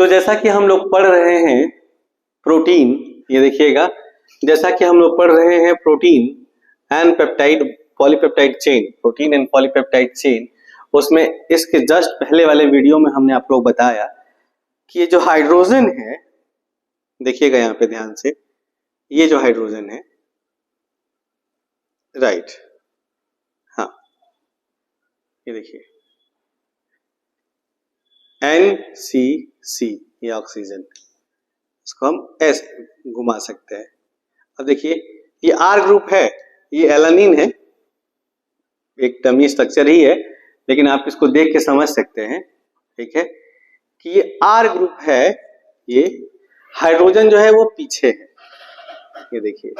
तो जैसा कि हम लोग पढ़ रहे हैं प्रोटीन, ये देखिएगा, जैसा कि हम लोग पढ़ रहे हैं protein and peptide polypeptide chain, protein and polypeptide chain, उसमें इसके जस्ट पहले वाले वीडियो में हमने आप लोग बताया कि ये जो हाइड्रोजन है, देखिएगा यहाँ पे ध्यान से, ये जो हाइड्रोजन है, राइट, हाँ, ये देखिए NCC, ये ऑक्सीजन, इसको हम ऐसे घुमा सकते हैं। अब देखिए ये R ग्रुप है, ये एलानिन है, एक डमी स्ट्रक्चर ही है, लेकिन आप इसको देख के समझ सकते हैं, ठीक है, कि ये R ग्रुप है, ये हाइड्रोजन जो है वो पीछे है, ये देखिए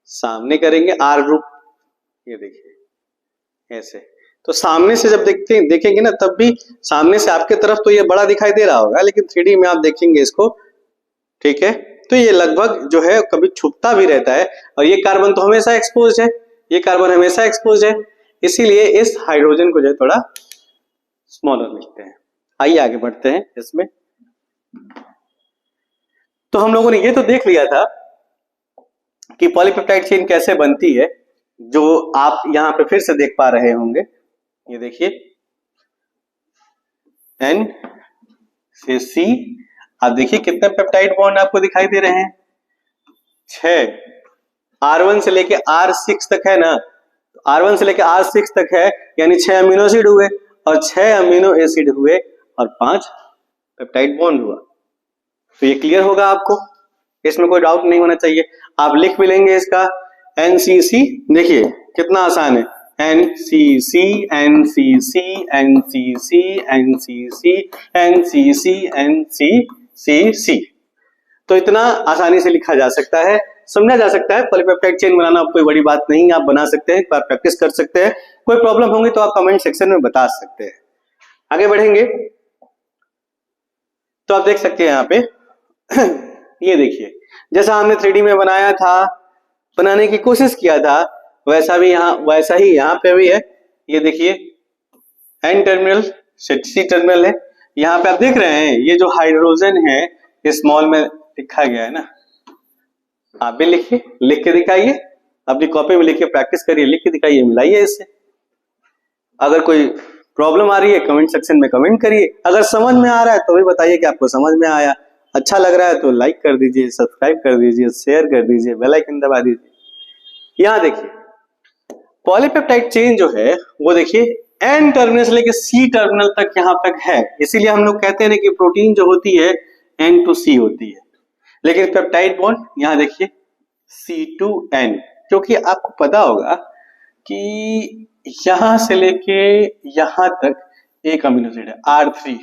सामने करेंगे R ग्रुप, ये देखिए ऐसे, तो सामने से जब देखेंगे ना, तब भी सामने से आपके तरफ तो ये बड़ा दिखाई दे रहा होगा, लेकिन 3D में आप देखेंगे इसको, ठीक है, तो ये लगभग जो है कभी छुपता भी रहता है, और ये कार्बन तो हमेशा एक्सपोज है, ये कार्बन हमेशा एक्सपोज है, इसीलिए इस हाइड्रोजन को जो है थोड़ा स्मॉलर लिखते हैं। आइए आगे बढ़ते हैं इसमें। तो हम लोगों ने ये तो देख लिया था कि पॉलीपेप्टाइड चेन कैसे बनती है, जो आप यहां पे फिर से देख पा रहे होंगे, ये देखिए N से C, आप देखिए कितने पेप्टाइड बॉन्ड आपको दिखाई दे रहे हैं, 6, R1 से लेके R6 तक है ना, R1 से लेके R6 तक है, यानी 6 अमीनो एसिड हुए, और 6 अमीनो एसिड हुए और 5 पेप्टाइड बॉन्ड हुआ। तो ये क्लियर होगा आपको, इसमें कोई डाउट नहीं होना चाहिए। आप लिख भी लेंगे इसका NCC, देखिए कितना आसान है, NCC NCC NCC NCC NCC NCC, तो इतना आसानी से लिखा जा सकता है, समझा जा सकता है। पॉलीपेप्टाइड चेन बनाना कोई बड़ी बात नहीं, आप बना सकते हैं, एक बार प्रैक्टिस कर सकते हैं, कोई प्रॉब्लम होगी तो आप कमेंट सेक्शन में बता सकते हैं। आगे बढ़ेंगे तो आप देख सकते हैं यहाँ पे ये देखिए, जैसा हमने 3D में बनाया था, बनाने की कोशिश किया था, वैसा ही यहाँ पे भी है। ये देखिए N टर्मिनल C टर्मिनल है, यहाँ पे आप देख रहे हैं ये जो हाइड्रोजन है स्मॉल में लिखा गया है ना, आप भी लिखिए, लिख के दिखाइए, अपनी कॉपी में लिखिए, प्रैक्टिस करिए, लिख के दिखाइए, मिलाइए इससे। अगर कोई प्रॉब्लम आ रही है कमेंट सेक्शन में कमेंट करिए, अगर समझ में आ रहा है तो भी बताइए कि आपको समझ में आया, अच्छा लग रहा है तो लाइक कर दीजिए, सब्सक्राइब कर दीजिए, शेयर कर दीजिए, बेल आइकन दबा दीजिए। यहाँ देखिए पॉलीपेप्टाइड चेन जो है वो देखिए N टर्मिनल से लेके C टर्मिनल तक यहाँ तक है, इसीलिए हम लोग कहते हैं कि प्रोटीन जो होती है N to C होती है, लेकिन पेप्टाइड बॉन्ड यहाँ देखिए C to N, क्योंकि आपको पता होगा कि यहां से लेके यहां तक एक अमीनो एसिड है R3,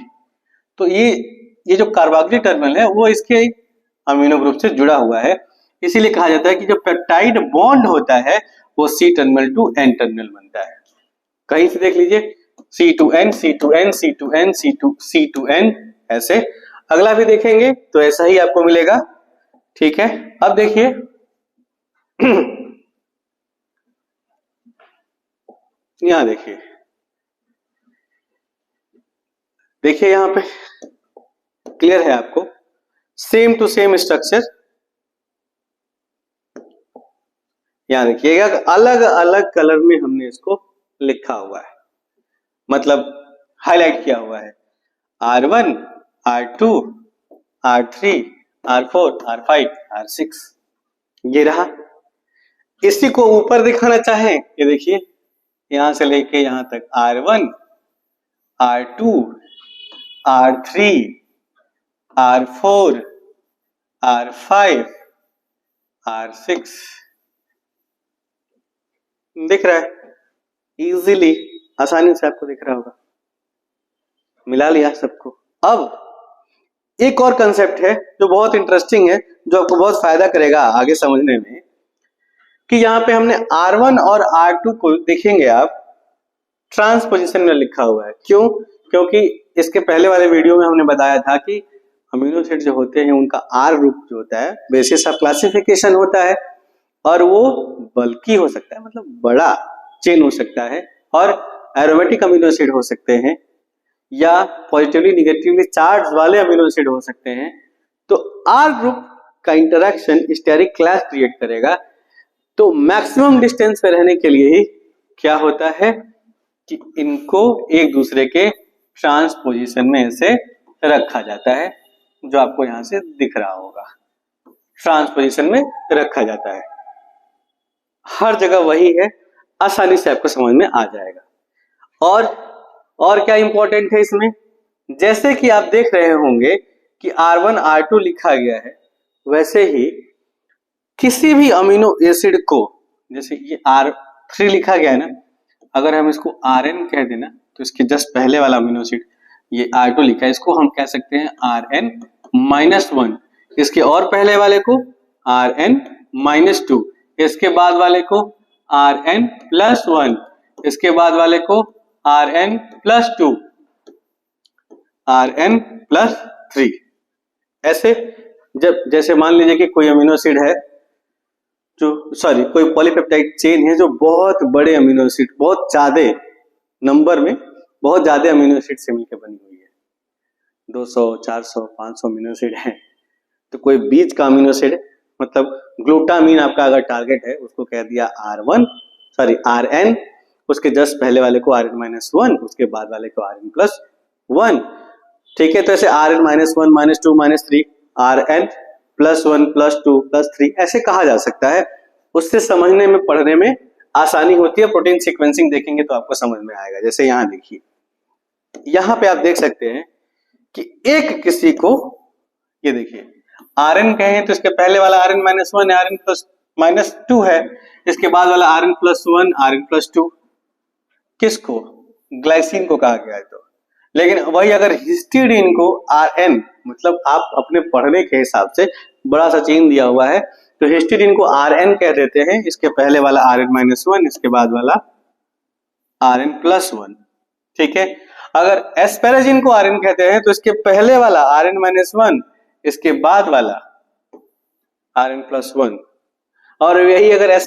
तो ये जो कार्बोक्सिलिक टर्मिनल है वो इसके अमीनो ग्रुप से जुड़ा हुआ है, इसीलिए कहा जाता है कि जो पेप्टाइड बॉन्ड होता है वो C terminal to N terminal बनता है। कहीं से देख लीजिए C to N C to N C to N C to N, ऐसे अगला भी देखेंगे तो ऐसा ही आपको मिलेगा, ठीक है। अब देखिए यहां देखिए यहां पे क्लियर है आपको, सेम टू सेम स्ट्रक्चर, यहां देखिएगा अलग अलग कलर में हमने इसको लिखा हुआ है, मतलब हाईलाइट किया हुआ है, R1 R2 R3 R4 R5 R6, ये रहा। इसी को ऊपर दिखाना चाहें, ये देखिए यहां से लेके यहां तक R1 R2 R3 R4 R5 R6 दिख रहा है, इजीली आसानी से आपको दिख रहा होगा, मिला लिया सबको। अब एक और कंसेप्ट है जो बहुत इंटरेस्टिंग है, जो आपको बहुत फायदा करेगा आगे समझने में, कि यहाँ पे हमने R1 और R2 को देखेंगे आप ट्रांसपोजिशन में लिखा हुआ है। क्यों? क्योंकि इसके पहले वाले वीडियो में हमने बताया था कि अमीनो एसिड जो होते हैं उनका R ग्रुप जो होता है बेसिस ऑफ क्लासिफिकेशन होता है, और वो बल्कि हो सकता है, मतलब बड़ा चेन हो सकता है, और एरोमेटिक अमीनो एसिड हो सकते हैं, या पॉजिटिवली निगेटिवली चार्ज वाले अमीनो एसिड हो सकते हैं, तो आर ग्रुप का इंटरेक्शन स्टेरिक क्लैश क्रिएट करेगा। तो मैक्सिमम डिस्टेंस पे रहने के लिए ही क्या होता है कि इनको एक दूसरे के ट्रांसपोजिशन में ऐसे रखा जाता है, जो आपको यहां से दिख रहा होगा, ट्रांसपोजिशन में रखा जाता है। हर जगह वही है, आसानी से आपको समझ में आ जाएगा। और क्या इंपॉर्टेंट है इसमें, जैसे कि आप देख रहे होंगे कि R1 R2 लिखा गया है, वैसे ही किसी भी अमीनो एसिड को, जैसे ये R3 लिखा गया है ना, अगर हम इसको Rn कह देना तो इसके जस्ट पहले वाला अमीनो एसिड ये R2 लिखा है, इसको हम कह सकते हैं Rn-1। इसके और पहले वाले को Rn-2, इसके बाद वाले को Rn+1, इसके बाद वाले को Rn+2, Rn+3। ऐसे जब जैसे मान लीजिए कि कोई अमीनो एसिड है कोई पॉलीपेप्टाइड चेन है जो बहुत बड़े अमीनो एसिड, बहुत ज्यादा नंबर में बहुत ज्यादा अमीनो एसिड से मिलकर बनी हुई है, 200 400 500 अमीनो एसिड है। तो कोई बीच का अमीनो एसिड, मतलब ग्लूटामीन आपका अगर टारगेट है, उसको कह दिया Rn, उसके जस्ट पहले वाले को Rn-1, उसके बाद वाले को Rn+1। ठीक है, तो ऐसे Rn-1 -2 -3 Rn+1+2+3 ऐसे कहा जा सकता है। उससे समझने में पढ़ने में आसानी होती है। प्रोटीन सीक्वेंसिंग देखेंगे तो आपको समझ में आएगा। जैसे यहां देखिए, यहां पे आप देख सकते हैं कि एक किसी को, ये देखिए Rn कहें तो इसके पहले वाला Rn-1 Rn+-2 है, इसके बाद वाला Rn+1 Rn+2, किसको, ग्लाइसिन को कहा गया है। तो लेकिन वही अगर हिस्टीडीन को Rn, मतलब आप अपने पढ़ने के हिसाब से बड़ा सा चेन दिया हुआ है, तो हिस्टीडीन को Rn कह देते हैं, इसके पहले वाला Rn-1, इसके बाद वाला Rn+1। ठीक है, अगर एस्पेराजिन को Rn कहते हैं तो इसके पहले वाला Rn-1, इसके बाद वाला Rn+1। और यही अगर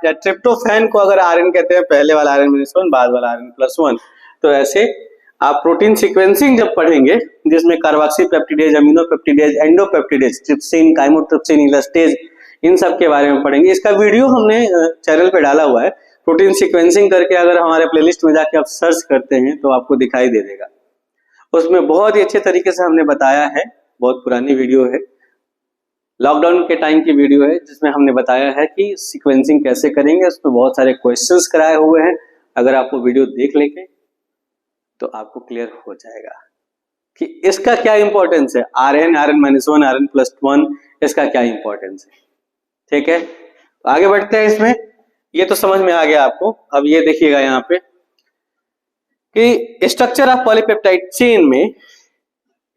ट्रिप्टोफैन को अगर Rn कहते हैं, पहले वाला Rn-1, बाद वाला Rn+1। तो ऐसे आप प्रोटीन सीक्वेंसिंग जब पढ़ेंगे, जिसमें carboxy peptidase, amino peptidase, endopeptidase, trypsin, chymotrypsin, elastase, इन सब के बारे में पढ़ेंगे। इसका वीडियो हमने चैनल पे डाला हुआ है, प्रोटीन सीक्वेंसिंग करके अगर हमारे प्लेलिस्ट में जाके आप सर्च करते हैं तो आपको दिखाई दे देगा। उसमें बहुत ही अच्छे तरीके से हमने बताया है, बहुत पुरानी वीडियो है, लॉकडाउन के टाइम की वीडियो है, जिसमें हमने बताया है कि सीक्वेंसिंग कैसे करेंगे। उसमें बहुत सारे क्वेश्चंस कराए हुए हैं। अगर आपको वीडियो देख लेंगे तो आपको क्लियर हो जाएगा कि इसका क्या इंपॉर्टेंस है, Rn, Rn-1, Rn+1, इसका क्या इंपॉर्टेंस है। ठीक है, तो आगे बढ़ते हैं इसमें। ये तो समझ में आ गया आपको। अब ये देखिएगा यहाँ पे कि स्ट्रक्चर ऑफ पॉलीपेप्टाइड चेन में,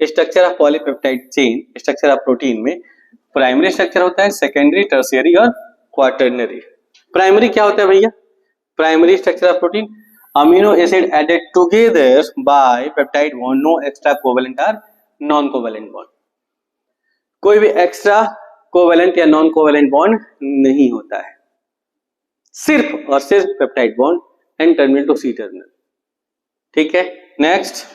structure of polypeptide chain, structure of protein में प्राइमरी स्ट्रक्चर होता है, सेकेंडरी, टर्शियरी और क्वाटर्नरी। प्राइमरी क्या होता है भैया, primary structure of protein, amino acid added together by peptide bond, no extra covalent और नॉन कोवेलेंट बॉन्ड। कोई भी एक्स्ट्रा कोवेलेंट या नॉन कोवेलेंट बॉन्ड नहीं होता है, सिर्फ और सिर्फ peptide bond, N terminal to C terminal. ठीक है, नेक्स्ट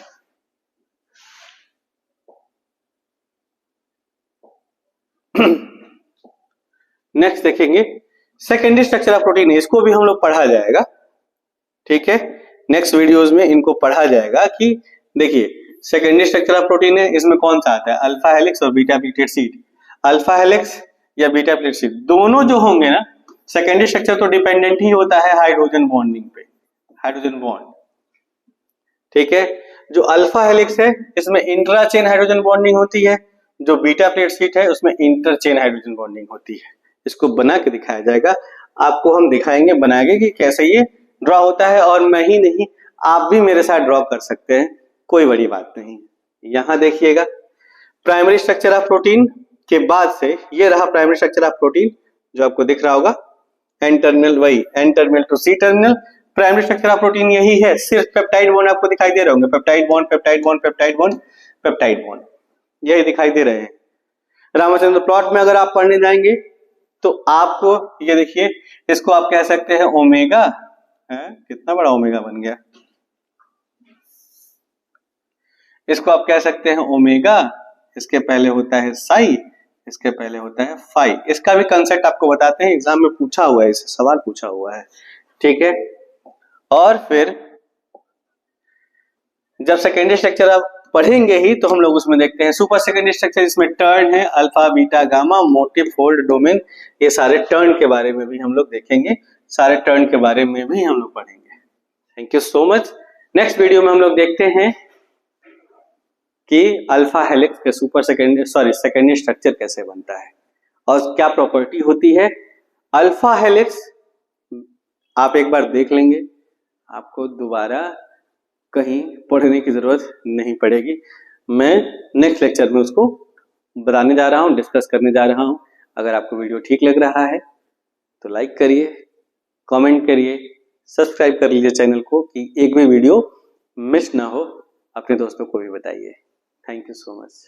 नेक्स्ट देखेंगे सेकेंडरी स्ट्रक्चर ऑफ प्रोटीन, इसको भी हम लोग पढ़ा जाएगा। ठीक है, नेक्स्ट वीडियोस में इनको पढ़ा जाएगा कि देखिए सेकेंडरी स्ट्रक्चर ऑफ प्रोटीन है, इसमें कौन सा आता है, अल्फा हेलिक्स और beta pleated seat. Alpha helix या बीटा प्लेटेड सीट दोनों जो होंगे ना, सेकेंडरी स्ट्रक्चर तो डिपेंडेंट ही होता है हाइड्रोजन बॉन्डिंग पे, हाइड्रोजन बॉन्ड। ठीक है, जो अल्फा हेलिक्स है इसमें इंट्रा चेन हाइड्रोजन बॉन्डिंग होती है, जो बीटा प्लेट सीट है उसमें इंटर चेन हाइड्रोजन बॉन्डिंग होती है। इसको बना के दिखाया जाएगा, आपको हम दिखाएंगे बनाएंगे कि कैसे ये ड्रॉ होता है, और मैं ही नहीं आप भी मेरे साथ ड्रॉ कर सकते हैं, कोई बड़ी बात नहीं। यहां देखिएगा प्राइमरी स्ट्रक्चर ऑफ प्रोटीन के बाद से ये रहा प्राइमरी स्ट्रक्चर ऑफ प्रोटीन जो आपको दिख रहा होगा, एन टर्मिनल, वही N terminal to C terminal. Primary structure of protein यही है, सिर्फ पेप्टाइड बॉन्ड आपको दिखाई दे रहे होंगे, peptide bond, peptide bond, peptide bond, peptide bond, यही दिखाई दे रहे हैं। रामचंद्र प्लॉट में अगर आप पढ़ने जाएंगे तो आपको ये देखिए, इसको आप कह सकते हैं ओमेगा, कितना बड़ा ओमेगा बन गया, इसको आप कह सकते हैं ओमेगा, इसके पहले होता है साई, इसके पहले होता है फाई। इसका भी कंसेप्ट आपको बताते हैं, एग्जाम में पूछा हुआ है, इससे सवाल पूछा हुआ है, ठीक है। और फिर जब सेकेंडरी स्ट्रक्चर आप पढ़ेंगे ही तो हम लोग उसमें देखते हैं सुपर सेकेंडरी स्ट्रक्चर, इसमें टर्न है, alpha beta gamma, motive fold domain, ये सारे टर्न के बारे में भी हम लोग देखेंगे, सारे टर्न के बारे में भी हम लोग पढ़ेंगे। Thank you so much. Next video में हम लोग देखते हैं कि अल्फा हेलिक्स के सेकेंडरी स्ट्रक्चर कैसे बनता है और क्या प्रॉपर्टी होती है। अल्फा हेलिक्स आप एक बार देख लेंगे, आपको दोबारा कहीं पढ़ने की जरूरत नहीं पड़ेगी। मैं नेक्स्ट लेक्चर में उसको बताने जा रहा हूँ, डिस्कस करने जा रहा हूँ। अगर आपको वीडियो ठीक लग रहा है तो लाइक करिए, कमेंट करिए, सब्सक्राइब कर लीजिए चैनल को कि एक भी वीडियो मिस ना हो, अपने दोस्तों को भी बताइए। Thank you so much.